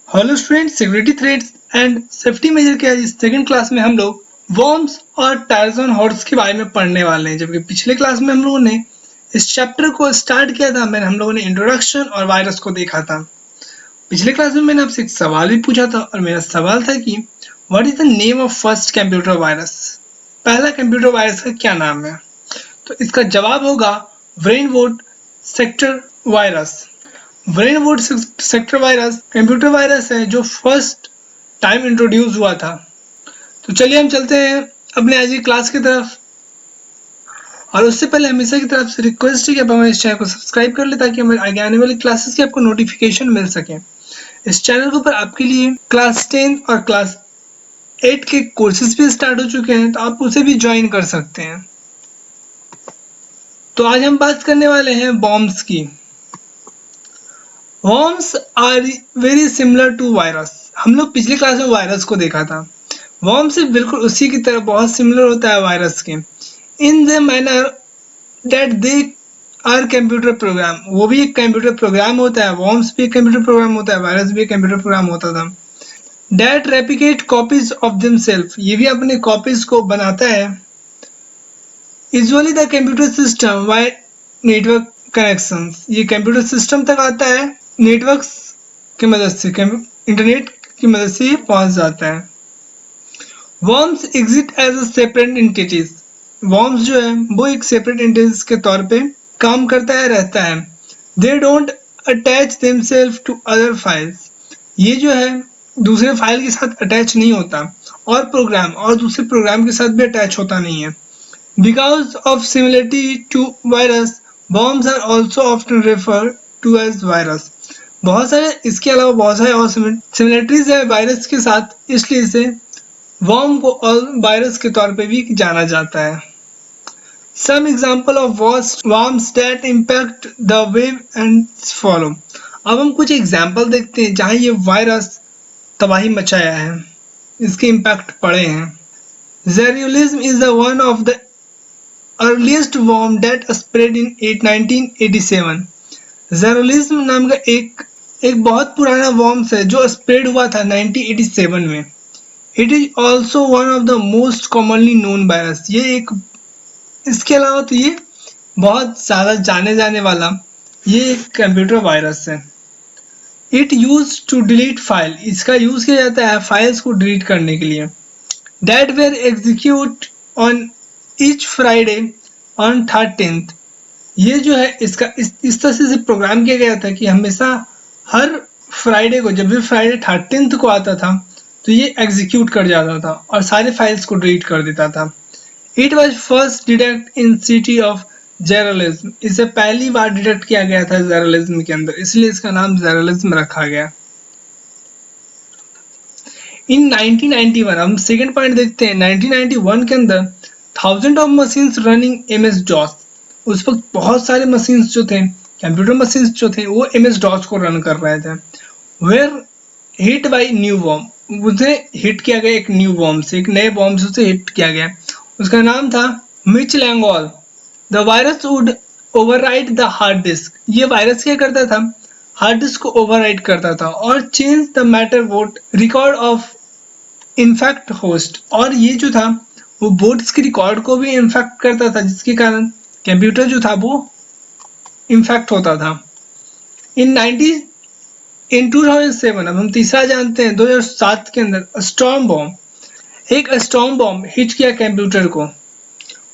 Hello students, security threads and safety major के इस second class में हम लोग वर्म्स और टायरन हॉर्स के बारे में पढ़ने वाले हैं। जबकि पिछले क्लास में हम लोगों ने इस चैप्टर को स्टार्ट किया था, हम लोगों ने इंट्रोडक्शन और वायरस को देखा था। पिछले क्लास में मैंने आपसे एक सवाल भी पूछा था और मेरा सवाल था कि what is the name of first computer virus. पहला कंप्यूटर वायरस का क्या नाम है? तो इसका जवाब होगा ब्रेनवोर्ड सेक्टर वायरस। ब्रेनवुड सेक्टर वायरस कंप्यूटर वायरस है जो फर्स्ट टाइम इंट्रोड्यूस हुआ था। तो चलिए हम चलते हैं अपने आज की क्लास की तरफ। और उससे पहले हमेशा की तरफ से रिक्वेस्ट है कि आप हमारे इस चैनल को सब्सक्राइब कर ले ताकि हमारे आगे आने वाली क्लासेस की आपको नोटिफिकेशन मिल सके। इस चैनल के ऊपर आपके लिए क्लास 10 और क्लास 8 के कोर्सेज भी स्टार्ट हो चुके हैं, तो आप उसे भी ज्वाइन कर सकते हैं। तो आज हम बात करने वाले हैं बॉम्ब्स की। Worms are very similar to virus। हम लोग पिछले क्लास में वायरस को देखा था। वर्म से बिल्कुल उसी की तरह बहुत सिमिलर होता है वायरस के, in the manner that they are computer program. वो भी एक कंप्यूटर प्रोग्राम होता है, वर्म्स भी एक कंप्यूटर प्रोग्राम होता है, वायरस भी एक कंप्यूटर प्रोग्राम होता था। That replicate copies of themselves, ये भी अपने कॉपीज को बनाता है। Usually the computer system via network connections, ये कंप्यूटर सिस्टम तक आता है नेटवर्क्स की मदद से, इंटरनेट की मदद से ये पहुंच जाता है। Worms exist as a separate entities. Worms जो है वो एक सेपरेट एंटिटीज के तौर पे काम करता है, रहता है। They don't attach themselves to other files, ये जो है दूसरे फाइल के साथ अटैच नहीं होता, और प्रोग्राम और दूसरे प्रोग्राम के साथ भी अटैच होता नहीं है। Because of similarity to virus, worms are also often referred to as virus। बहुत सारे इसके अलावा बहुत सारे और सिमिलरिटीज है वायरस के साथ, इसलिए इसे वर्म को और वायरस के तौर पे भी जाना जाता है। Some example of worms that impact the web and follow। अब हम कुछ एग्जाम्पल देखते हैं जहाँ ये वायरस तबाही मचाया है, इसके इम्पैक्ट पड़े हैं। Zerulism is the one of the earliest worm that spread in 1987। जेरोलिज्म नाम का एक बहुत पुराना वर्म्स है जो स्प्रेड हुआ था 1987 में। It is also one of the most commonly known virus. ये एक, इसके अलावा तो ये बहुत ज़्यादा जाने जाने वाला ये एक कंप्यूटर वायरस है। It use to delete file, इसका यूज किया जाता है फाइल्स को डिलीट करने के लिए। That were execute on each Friday on 13th। ये जो है इसका इस तरह से प्रोग्राम किया गया था कि हमेशा हर फ्राइडे को, जब भी फ्राइडे 13th को आता था तो ये एग्जीक्यूट कर जाता था और सारे फाइल्स को डिलीट कर देता था। It was first detect in city of Jerusalem. इसे पहली बार डिटेक्ट किया गया था जेरोलिज्म के अंदर, इसलिए इसका नाम जेरोलिज्म रखा गया। इन 1991, हम सेकेंड पॉइंट देखते हैं। 1991 के अंदर 1000 of machines running MS DOS। उस वक्त बहुत सारे मशीन्स जो थे, कंप्यूटर मशीन्स जो थे, वो MS DOS को रन कर रहे थे। Were hit by new worm, उसे हिट किया गया एक न्यू वर्म से, एक नए वर्म से उसे हिट किया गया। उसका नाम था Michelangelo. The virus would overwrite the hard disk. ये वायरस क्या करता था? हार्ड डिस्क को ओवरराइट करता था और change the matter vote record of in fact host. और ये जो था वो बोट्स के रिकॉर्ड को भी इन्फेक्ट करता था, जिसके कारण कंप्यूटर जो था वो इन्फेक्ट होता था। इन 2007, अब हम तीसरा जानते हैं, 2007 के अंदर स्टॉर्म बॉम्ब, एक स्टॉर्म बॉम्ब हिट किया कंप्यूटर को।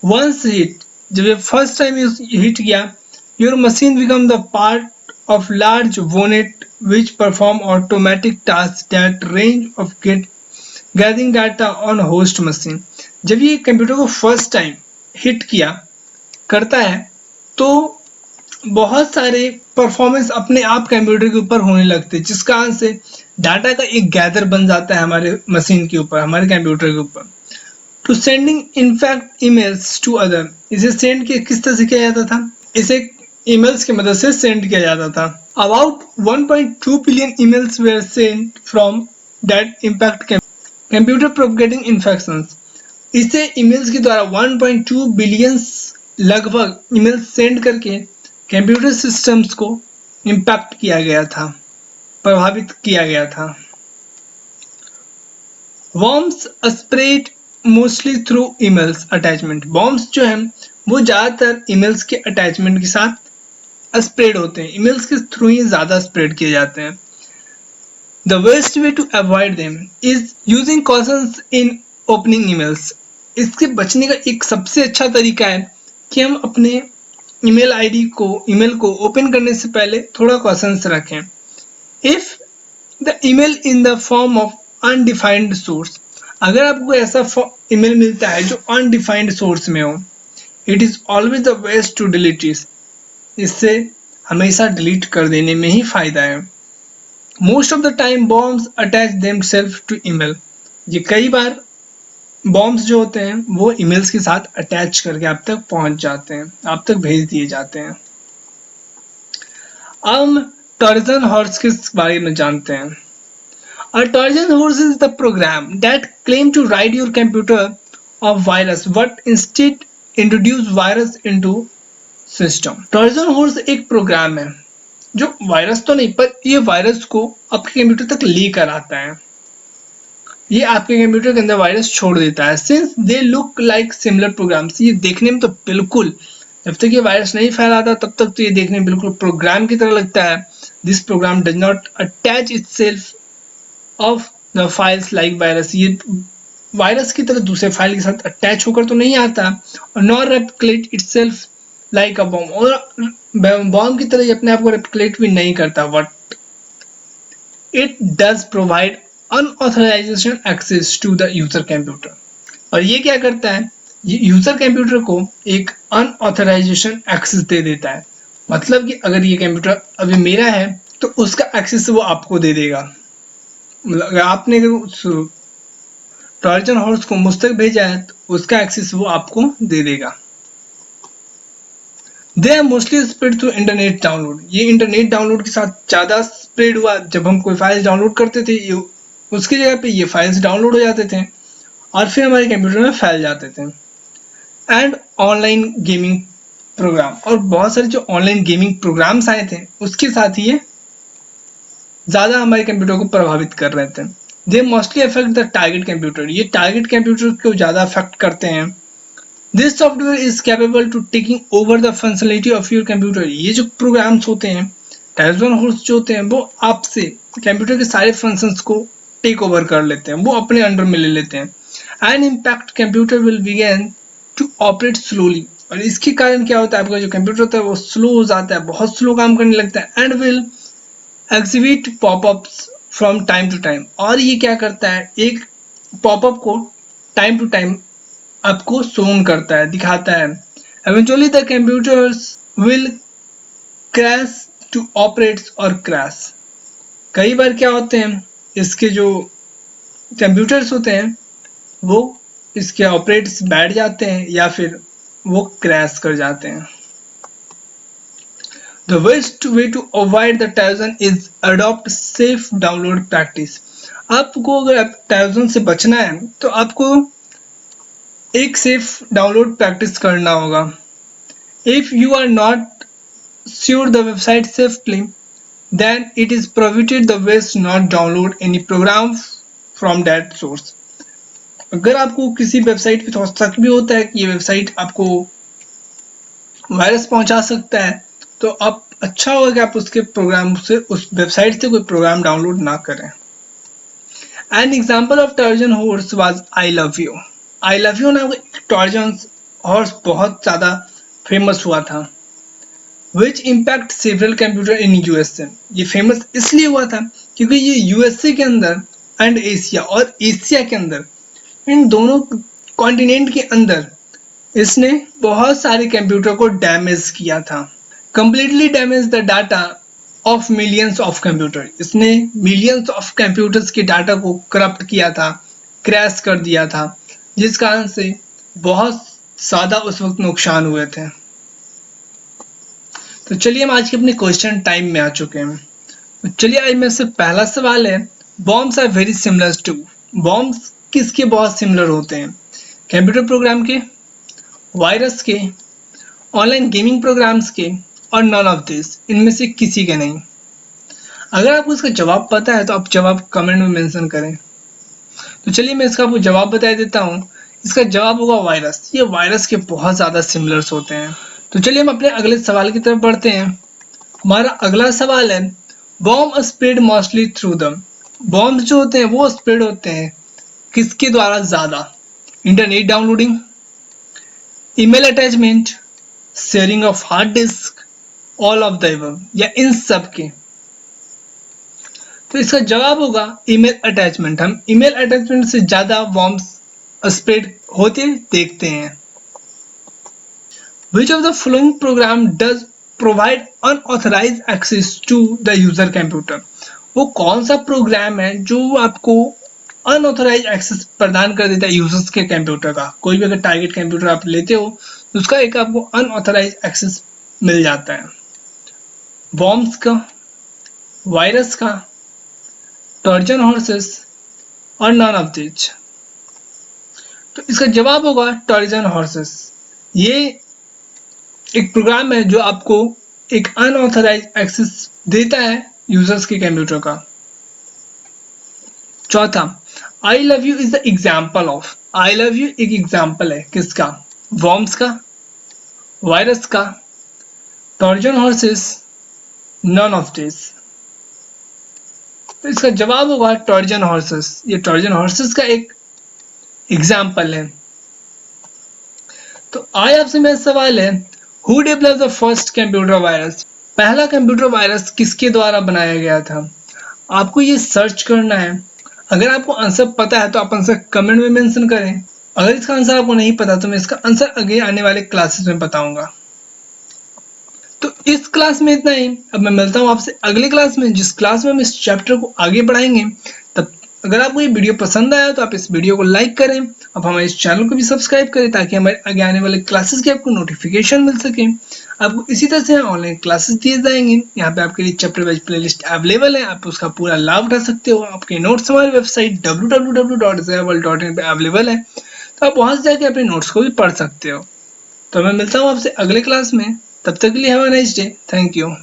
वंस हिट, जब ये फर्स्ट टाइम हिट किया, your machine become the part of large botnet which perform automatic task that range of gathering data on host machine. जब ये computer को first time hit करता है तो बहुत सारे परफॉर्मेंस अपने आप कंप्यूटर के ऊपर होने लगते हैं, जिस कारण से डाटा का एक गैदर बन जाता है हमारे मशीन के ऊपर, हमारे कंप्यूटर के ऊपर। To sending in fact emails to other, इसे सेंड किस तरह से किया जाता था? इसे ईमेल्स की मदद से सेंड किया जाता था। About 1.2 billion emails were send from that impact computer propagating infections. इसे ईमेल्स के द्वारा 1.2 बिलियन लगभग ईमेल सेंड करके कंप्यूटर सिस्टम्स को इम्पैक्ट किया गया था। प्रभावित किया गया था। Worms spread mostly through emails attachment. वर्म्स जो हैं वो ज़्यादातर ईमेल्स के अटैचमेंट के साथ स्प्रेड होते हैं, ईमेल्स के थ्रू ही ज़्यादा स्प्रेड किए जाते हैं। The best way to avoid them is using cautions in opening emails. इससे बचने का एक सबसे अच्छा तरीका है कि हम अपने ईमेल को ओपन करने से पहले थोड़ा कॉशंस रखें। If the email in the form of undefined source, अगर आपको ऐसा ईमेल मिलता है जो अनडिफाइंड सोर्स में हो, it is always the best to delete it. इससे हमेशा डिलीट कर देने में ही फायदा है। Most of the time bombs attach themselves to email. ये कई बार बॉम्ब्स जो होते हैं वो ईमेल्स के साथ अटैच करके आप तक पहुंच जाते हैं, आप तक भेज दिए जाते हैं। अब हम ट्रोजन हॉर्स के बारे में जानते हैं। A Trojan horse is the program that claim to write your computer of virus but instead introduce virus into system. Trojan horse एक प्रोग्राम है जो वायरस तो नहीं पर ये वायरस को आपके कंप्यूटर तक लेकर आता है। ये आपके कंप्यूटर के अंदर वायरस छोड़ देता है। Since they look like similar programs, ये देखने में तो बिल्कुल, जब तक ये वायरस नहीं फैलाता तब तक तो ये देखने में बिल्कुल प्रोग्राम की तरह लगता है। This program does not attach itself of the files like virus. ये वायरस की तरह दूसरे फाइल के साथ अटैच होकर तो नहीं आता और not replicate itself like a bomb, और बॉम्ब की तरह ये अपने आप को रेप्लिकेट भी नहीं करता। But it does provide unauthorization access to the user computer. और ये क्या करता है, ये यूजर कंप्यूटर को एक अनऑथराइजेशन एक्सेस दे देता है। मतलब कि अगर ये कंप्यूटर अभी मेरा है तो उसका एक्सेस वो आपको दे देगा। अगर आपने उस ट्रोजन हॉर्स को मुझ तक भेजा है तो उसका एक्सेस वो आपको दे देगा। They are mostly spread through internet download. ये इंटरनेट डाउनलोड के साथ ज़्यादा स्प्रेड हुआ। जब हम कोई फाइल्स डाउनलोड करते थे उसकी जगह पे ये फाइल्स डाउनलोड हो जाते थे और फिर हमारे कंप्यूटर में फैल जाते थे। एंड ऑनलाइन गेमिंग प्रोग्राम, और बहुत सारे जो ऑनलाइन गेमिंग प्रोग्राम्स आए थे उसके साथ ही ये ज़्यादा हमारे कंप्यूटर को प्रभावित कर रहे थे। They mostly affect the target computer. ये टारगेट कंप्यूटर को ज़्यादा अफेक्ट करते हैं। This software is capable to taking over the functionality of your computer. ये जो प्रोग्राम्स होते हैं, ट्रोजन हॉर्स जो होते हैं, वो आपसे कंप्यूटर के सारे फंक्शंस को टेक ओवर कर लेते हैं, वो अपने अंडर में ले लेते हैं। And impact computer will begin to operate slowly. और इसके कारण क्या होता है, आपका जो कंप्यूटर होता है वो स्लो हो जाता है, बहुत स्लो काम करने लगता है। And will exhibit popups from time to time. और ये क्या करता है, एक पॉपअप को टाइम टू टाइम आपको शोन करता है, दिखाता है। Eventually the computers will crash to operates और क्रैश। कई बार क्या होते हैं, इसके जो कंप्यूटर्स होते हैं वो इसके ऑपरेट्स बैठ जाते हैं या फिर वो क्रैश कर जाते हैं। The best way to avoid the Trojan is adopt safe download practice. आपको अगर ट्रोजन से बचना है तो आपको एक सेफ डाउनलोड प्रैक्टिस करना होगा। If you are not sure the website safely, then it is prohibited the best not download any program from that source. अगर आपको किसी वेबसाइट पे थोड़ा शक भी होता है कि ये वेबसाइट आपको वायरस पहुंचा सकता है, तो आप अच्छा होगा कि आप उसके प्रोग्राम से, उस वेबसाइट से कोई प्रोग्राम डाउनलोड ना करें। An example of Trojan horse was I love you. I love you नाम का ट्रोजन हॉर्स बहुत ज़्यादा फेमस हुआ था, which impact several computer in USA. ये फेमस इसलिए हुआ था क्योंकि ये यूएसए के अंदर एंड एशिया, और एशिया के अंदर, इन दोनों कॉन्टिनेंट के अंदर इसने बहुत सारे कंप्यूटर को डैमेज किया था। Completely damage the data of millions of computer. इसने मिलियंस ऑफ कंप्यूटर्स के डाटा को करप्ट किया था, क्रैश कर दिया था, जिस कारण से बहुत ज़्यादा उस वक्त नुकसान हुए थे। तो चलिए हम आज के अपने क्वेश्चन टाइम में आ चुके हैं। तो चलिए आज मेरे से पहला सवाल है, bombs are very similar to. Bombs किसके बहुत सिमिलर होते हैं? कंप्यूटर प्रोग्राम के, वायरस के, ऑनलाइन गेमिंग प्रोग्राम्स के, और नन ऑफ दिस, इनमें से किसी के नहीं। अगर आपको इसका जवाब पता है तो आप जवाब कमेंट में मेंशन करें। तो चलिए मैं इसका आपको जवाब बता देता हूँ। इसका जवाब होगा वायरस। ये वायरस के बहुत ज़्यादा सिमिलर्स होते हैं। तो चलिए हम अपने अगले सवाल की तरफ बढ़ते हैं। हमारा अगला सवाल है, बॉम्ब स्प्रेड मोस्टली थ्रू दम। बॉम्ब जो होते हैं वो स्प्रेड होते हैं किसके द्वारा ज़्यादा? Internet downloading, email attachment, sharing of hard disk, all of the above, या इन सब के। तो इसका जवाब होगा ईमेल अटैचमेंट। हम ईमेल अटैचमेंट से ज्यादा वॉर्म्स स्प्रेड होते देखते हैं। Which of the following program does provide unauthorized access to the user computer? वो कौन सा प्रोग्राम है जो आपको अनऑथोराइज एक्सेस प्रदान कर देता है यूजर्स के कंप्यूटर का? कोई भी अगर टारगेट कंप्यूटर आप लेते हो तो उसका एक आपको अनऑथोराइज एक्सेस मिल जाता है। बॉम्ब्स का, वायरस का, ट्रोजन हॉर्सेस और नॉन ऑफ दिस। तो इसका जवाब होगा ट्रोजन हॉर्सेस। ये एक प्रोग्राम है जो आपको एक अनऑथराइज एक्सेस देता है यूजर्स के कंप्यूटर का। चौथा, आई love you is the example of. I love you एक एग्जाम्पल है किसका? वॉर्म्स का, वायरस का, Trojan horses, none of this. तो इसका जवाब होगा ट्रोजन हॉर्सेस। ये ट्रोजन हॉर्सेस का एक एग्जाम्पल है। तो आज आपसे मेरा सवाल है, who developed the first computer virus? पहला कंप्यूटर वायरस किसके द्वारा बनाया गया था? आपको ये सर्च करना है। अगर आपको आंसर पता है तो आप आंसर कमेंट में मेंशन करें। अगर इसका आंसर आपको नहीं पता तो मैं इसका आंसर आगे आने वाले क्लासेस में बताऊंगा। तो इस क्लास में इतना ही। अब मैं मिलता हूँ आपसे अगले क्लास में, जिस क्लास में हम इस चैप्टर को आगे बढ़ाएंगे। तब अगर आपको ये वीडियो पसंद आया तो आप इस वीडियो को लाइक करें। आप हमारे इस चैनल को भी सब्सक्राइब करें ताकि हमारे आगे आने वाले क्लासेस की आपको नोटिफिकेशन मिल सके। आपको इसी तरह से ऑनलाइन क्लासेस दिए जाएंगे। यहाँ पे आपके लिए चैप्टर वाइज प्लेलिस्ट अवेलेबल है, आप उसका पूरा लाभ उठा सकते हो। आपके नोट्स हमारी वेबसाइट www.zayawal.in पे अवेलेबल है, तो आप वहां से जाके अपने नोट्स को भी पढ़ सकते हो। तो मैं मिलता हूँ आपसे अगले क्लास में। तब तक के लिए have a nice day. Thank you.